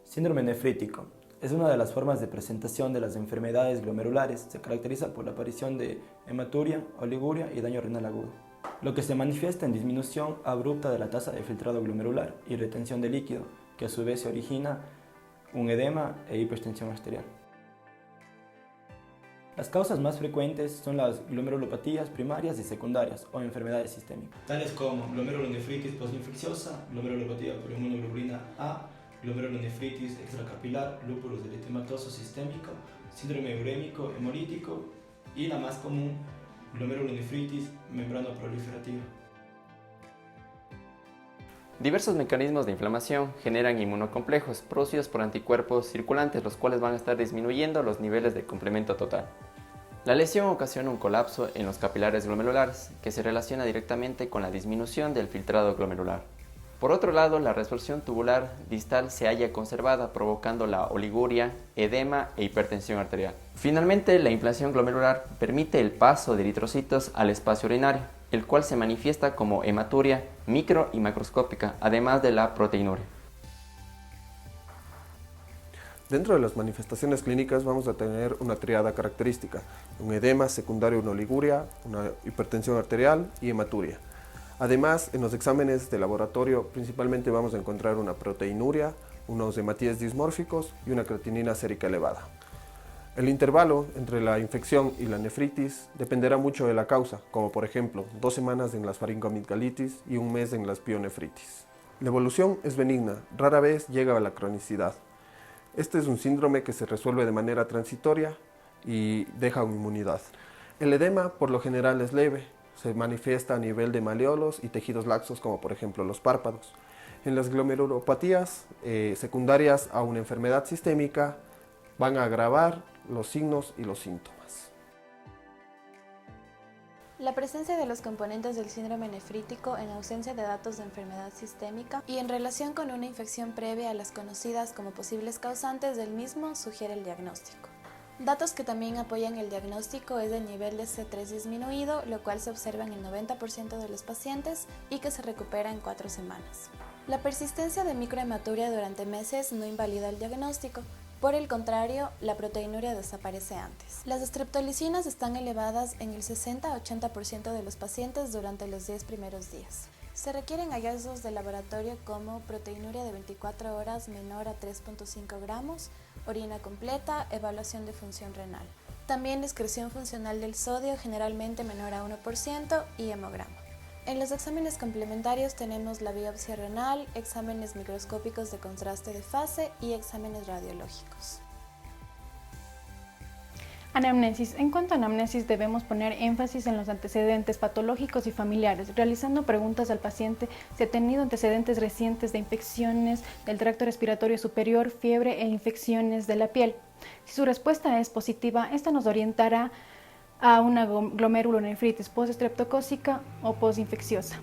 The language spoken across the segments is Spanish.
Síndrome nefrítico. Es una de las formas de presentación de las enfermedades glomerulares. Se caracteriza por la aparición de hematuria, oliguria y daño renal agudo, lo que se manifiesta en disminución abrupta de la tasa de filtrado glomerular y retención de líquido, que a su vez se origina un edema e hipertensión arterial. Las causas más frecuentes son las glomerulopatías primarias y secundarias o enfermedades sistémicas, tales como glomerulonefritis postinfecciosa, glomerulopatía por inmunoglobulina A, glomerulonefritis extracapilar, lúpulos eritematoso sistémico, síndrome urémico hemolítico y la más común, glomerulonefritis membranoproliferativa. Diversos mecanismos de inflamación generan inmunocomplejos producidos por anticuerpos circulantes, los cuales van a estar disminuyendo los niveles de complemento total. La lesión ocasiona un colapso en los capilares glomerulares, que se relaciona directamente con la disminución del filtrado glomerular. Por otro lado, la resorción tubular distal se halla conservada, provocando la oliguria, edema e hipertensión arterial. Finalmente, la inflamación glomerular permite el paso de eritrocitos al espacio urinario, el cual se manifiesta como hematuria micro y macroscópica, además de la proteinuria. Dentro de las manifestaciones clínicas vamos a tener una triada característica, un edema secundario, una oliguria, una hipertensión arterial y hematuria. Además, en los exámenes de laboratorio principalmente vamos a encontrar una proteinuria, unos hematíes dismórficos y una creatinina sérica elevada. El intervalo entre la infección y la nefritis dependerá mucho de la causa, como por ejemplo 2 semanas en las faringoamigdalitis y 1 mes en las pielonefritis. La evolución es benigna, rara vez llega a la cronicidad. Este es un síndrome que se resuelve de manera transitoria y deja una inmunidad. El edema por lo general es leve, se manifiesta a nivel de maleolos y tejidos laxos como por ejemplo los párpados. En las glomerulopatías secundarias a una enfermedad sistémica van a agravar los signos y los síntomas. La presencia de los componentes del síndrome nefrítico en ausencia de datos de enfermedad sistémica y en relación con una infección previa a las conocidas como posibles causantes del mismo sugiere el diagnóstico. Datos que también apoyan el diagnóstico es el nivel de C3 disminuido, lo cual se observa en el 90% de los pacientes y que se recupera en 4 semanas. La persistencia de microhematuria durante meses no invalida el diagnóstico. Por el contrario, la proteinuria desaparece antes. Las streptolicinas están elevadas en el 60-80% de los pacientes durante los 10 primeros días. Se requieren hallazgos de laboratorio como proteinuria de 24 horas menor a 3.5 gramos, orina completa, evaluación de función renal. También excreción funcional del sodio generalmente menor a 1% y hemograma. En los exámenes complementarios tenemos la biopsia renal, exámenes microscópicos de contraste de fase y exámenes radiológicos. Anamnesis. En cuanto a anamnesis debemos poner énfasis en los antecedentes patológicos y familiares, realizando preguntas al paciente si ha tenido antecedentes recientes de infecciones del tracto respiratorio superior, fiebre e infecciones de la piel. Si su respuesta es positiva, esta nos orientará a una glomerulonefritis postestreptocócica o postinfecciosa.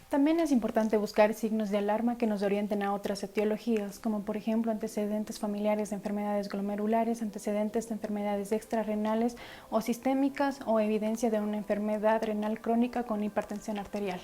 También es importante buscar signos de alarma que nos orienten a otras etiologías, como por ejemplo antecedentes familiares de enfermedades glomerulares, antecedentes de enfermedades extrarrenales o sistémicas o evidencia de una enfermedad renal crónica con hipertensión arterial.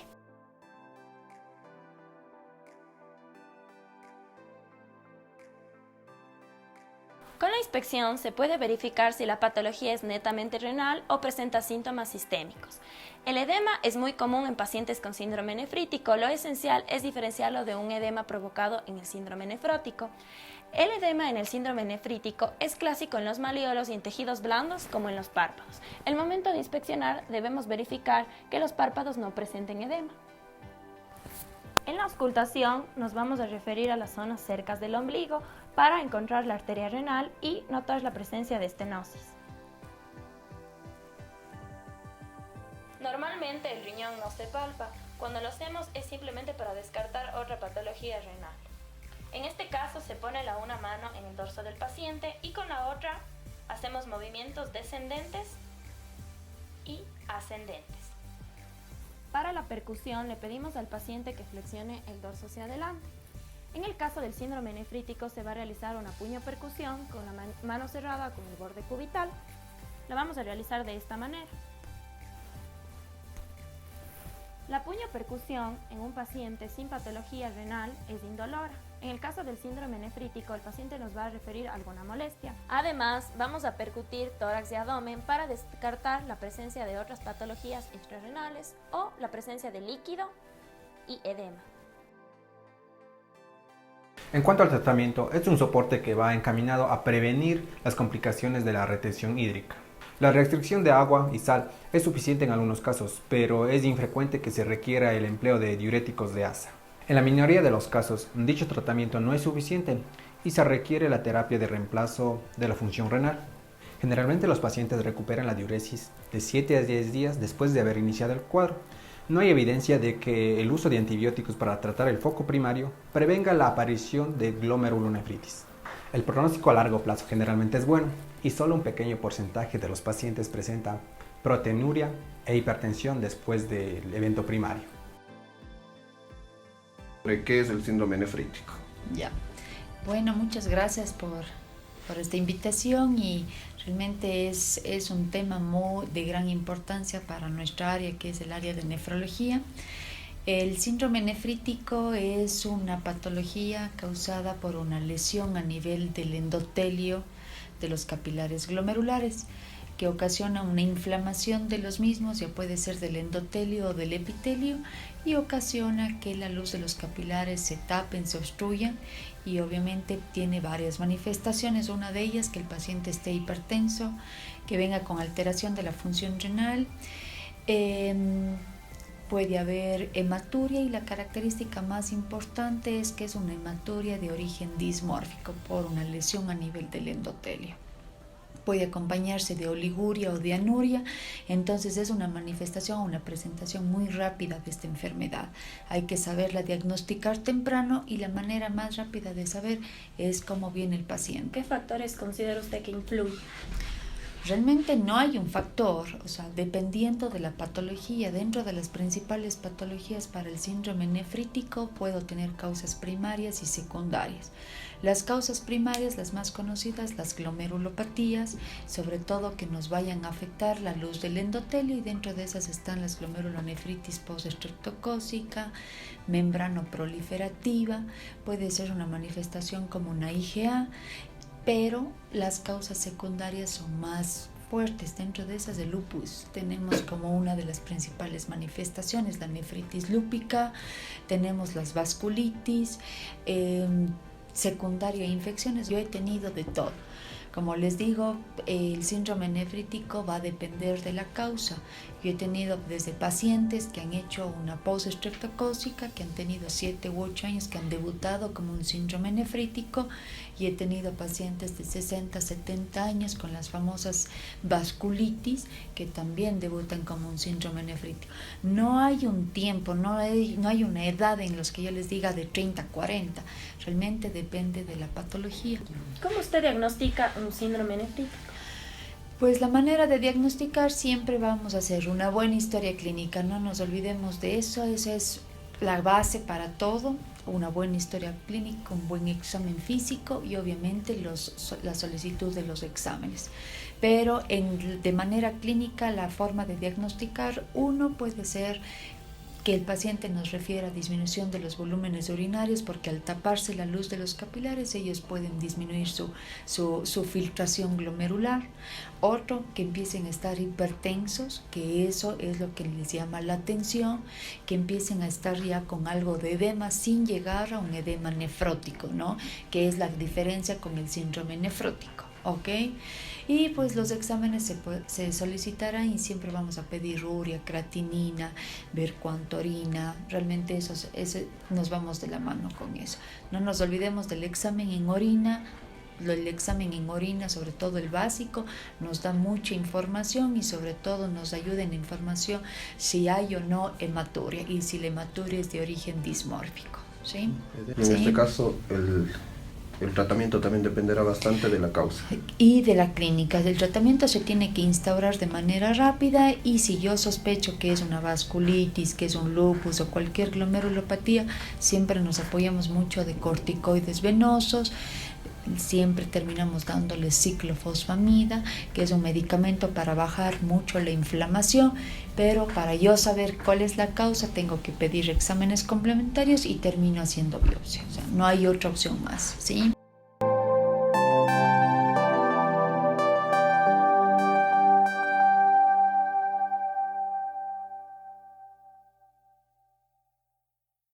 Con la inspección se puede verificar si la patología es netamente renal o presenta síntomas sistémicos. El edema es muy común en pacientes con síndrome nefrítico. Lo esencial es diferenciarlo de un edema provocado en el síndrome nefrótico. El edema en el síndrome nefrítico es clásico en los maleolos y en tejidos blandos como en los párpados. El momento de inspeccionar debemos verificar que los párpados no presenten edema. En la auscultación nos vamos a referir a las zonas cercas del ombligo para encontrar la arteria renal y notar la presencia de estenosis. Normalmente el riñón no se palpa. Cuando lo hacemos es simplemente para descartar otra patología renal. En este caso se pone una mano en el dorso del paciente y con la otra hacemos movimientos descendentes y ascendentes. Para la percusión le pedimos al paciente que flexione el dorso hacia adelante. En el caso del síndrome nefrítico se va a realizar una puño-percusión con la mano cerrada con el borde cubital. La vamos a realizar de esta manera. La puño-percusión en un paciente sin patología renal es indolora. En el caso del síndrome nefrítico, el paciente nos va a referir a alguna molestia. Además, vamos a percutir tórax y abdomen para descartar la presencia de otras patologías extrarrenales o la presencia de líquido y edema. En cuanto al tratamiento, es un soporte que va encaminado a prevenir las complicaciones de la retención hídrica. La restricción de agua y sal es suficiente en algunos casos, pero es infrecuente que se requiera el empleo de diuréticos de asa. En la minoría de los casos, dicho tratamiento no es suficiente y se requiere la terapia de reemplazo de la función renal. Generalmente los pacientes recuperan la diuresis de 7 a 10 días después de haber iniciado el cuadro. No hay evidencia de que el uso de antibióticos para tratar el foco primario prevenga la aparición de glomerulonefritis. El pronóstico a largo plazo generalmente es bueno y solo un pequeño porcentaje de los pacientes presenta proteinuria e hipertensión después del evento primario. ¿Qué es el síndrome nefrítico? Ya. Bueno, muchas gracias por esta invitación y realmente es un tema de gran importancia para nuestra área, que es el área de nefrología. El síndrome nefrítico es una patología causada por una lesión a nivel del endotelio de los capilares glomerulares, que ocasiona una inflamación de los mismos, ya puede ser del endotelio o del epitelio, y ocasiona que la luz de los capilares se tapen, se obstruyan, y obviamente tiene varias manifestaciones. Una de ellas, que el paciente esté hipertenso, que venga con alteración de la función renal, puede haber hematuria, y la característica más importante es que es una hematuria de origen dismórfico por una lesión a nivel del endotelio. Puede acompañarse de oliguria o de anuria, entonces es una manifestación, una presentación muy rápida de esta enfermedad. Hay que saberla diagnosticar temprano, y la manera más rápida de saber es cómo viene el paciente. ¿Qué factores considera usted que influyen? Realmente no hay un factor, o sea, dependiendo de la patología. Dentro de las principales patologías para el síndrome nefrítico puedo tener causas primarias y secundarias. Las causas primarias, las más conocidas, las glomerulopatías, sobre todo que nos vayan a afectar la luz del endotelio, y dentro de esas están las glomerulonefritis postestreptocócica, membrano proliferativa, puede ser una manifestación como una IgA, pero las causas secundarias son más fuertes. Dentro de esas, el lupus tenemos como una de las principales manifestaciones la nefritis lúpica, tenemos las vasculitis, secundaria a infecciones. Yo he tenido de todo. Como les digo, el síndrome nefrítico va a depender de la causa. Yo he tenido desde pacientes que han hecho una postestreptocócica, que han tenido 7 u 8 años, que han debutado como un síndrome nefrítico, y he tenido pacientes de 60, 70 años con las famosas vasculitis, que también debutan como un síndrome nefrítico. No hay un tiempo, no hay una edad en los que yo les diga de 30 a 40. Realmente depende de la patología. ¿Cómo usted diagnostica un síndrome nefrítico? Pues la manera de diagnosticar, siempre vamos a hacer una buena historia clínica, no nos olvidemos de eso. Esa es la base para todo: una buena historia clínica, un buen examen físico y obviamente la solicitud de los exámenes. Pero de manera clínica, la forma de diagnosticar, uno puede ser que el paciente nos refiera a disminución de los volúmenes urinarios, porque al taparse la luz de los capilares ellos pueden disminuir su filtración glomerular. Otro, que empiecen a estar hipertensos, que eso es lo que les llama la atención, que empiecen a estar ya con algo de edema sin llegar a un edema nefrótico, ¿no? Que es la diferencia con el síndrome nefrótico, ¿ok? Y pues los exámenes se solicitarán, y siempre vamos a pedir urea, creatinina, ver cuánto orina. Realmente eso nos vamos de la mano con eso. No nos olvidemos del examen en orina. El examen en orina, sobre todo el básico, nos da mucha información, y sobre todo nos ayuda en información si hay o no hematuria, y si la hematuria es de origen dismórfico, ¿sí? En este caso, el tratamiento también dependerá bastante de la causa. Y de la clínica. El tratamiento se tiene que instaurar de manera rápida, y si yo sospecho que es una vasculitis, que es un lupus o cualquier glomerulopatía, siempre nos apoyamos mucho de corticoides venosos. siempre terminamos dándole ciclofosfamida, que es un medicamento para bajar mucho la inflamación, pero para yo saber cuál es la causa tengo que pedir exámenes complementarios y termino haciendo biopsia. O sea, no hay otra opción más, ¿sí?